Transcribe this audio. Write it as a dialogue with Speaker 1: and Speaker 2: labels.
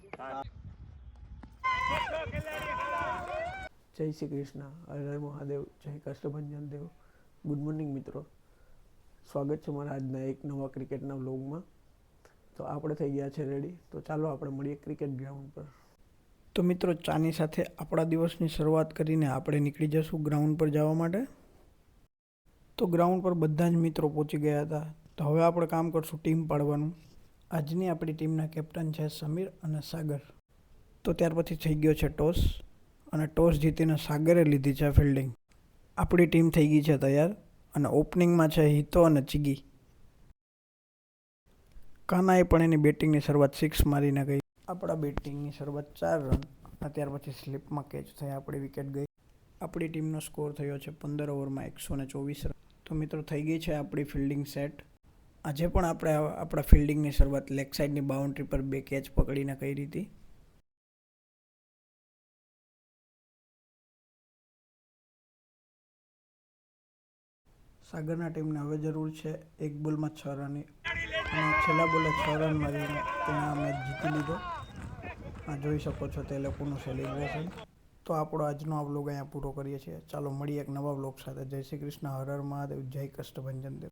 Speaker 1: જય શ્રી કૃષ્ણ, હર હર મહાદેવ, જય Kashtabhanjan Dev. Good morning મિત્રો, સ્વાગત છે મારા આજના એક નવા ક્રિકેટના વ્લોગમાં. તો આપણે થઈ ગયા છે રેડી, તો ચાલો આપણે મળીએ ક્રિકેટ ગ્રાઉન્ડ પર. તો મિત્રો, ચાની સાથે આપણા દિવસની શરૂઆત કરીને આપણે નીકળી જશું ગ્રાઉન્ડ પર જવા માટે. તો ગ્રાઉન્ડ પર બધા જ મિત્રો પહોંચી ગયા હતા. તો હવે આપણે કામ કરશું ટીમ પાડવાનું. આજની આપણી ટીમના કેપ્ટન છે સમીર અને સાગર. તો ત્યાર પછી થઈ ગયો છે ટોસ, અને ટોસ જીતીને સાગરે લીધી છે ફિલ્ડિંગ. આપણી ટીમ થઈ ગઈ છે તૈયાર, અને ઓપનિંગમાં છે હિતો અને ચીગી. કાનાએ પણ એની બેટિંગની શરૂઆત 6 મારીને ગઈ. આપણા બેટિંગની શરૂઆત 4 રન, અને ત્યાર પછી સ્લીપમાં કેચ થઈ આપણી વિકેટ ગઈ. આપણી ટીમનો સ્કોર થયો છે 15 ઓવરમાં 124 રન. તો મિત્રો, થઈ ગઈ છે આપણી ફિલ્ડિંગ સેટ. આજે પણ આપણે આપણા ફિલ્ડિંગની શરૂઆત લેગ સાઈડની બાઉન્ડ્રી પર 2 કેચ પકડીને કરી હતી. સાગરના ટીમને હવે જરૂર છે એક બોલમાં 6 રનની, અને છેલ્લા બોલે 6 રન મારીને તેણે આ મેચ જીતી લીધો. આ જોઈ શકો છો તે લોકોનું સેલિબ્રેશન. તો આપણો આજનો આ વ્લોગ અહીંયા પૂરો કરીએ છીએ. ચાલો મળીએ એક નવા વ્લોગ સાથે. જય શ્રી કૃષ્ણ, હર હર મહાદેવ, જય કષ્ટભંજન દેવ.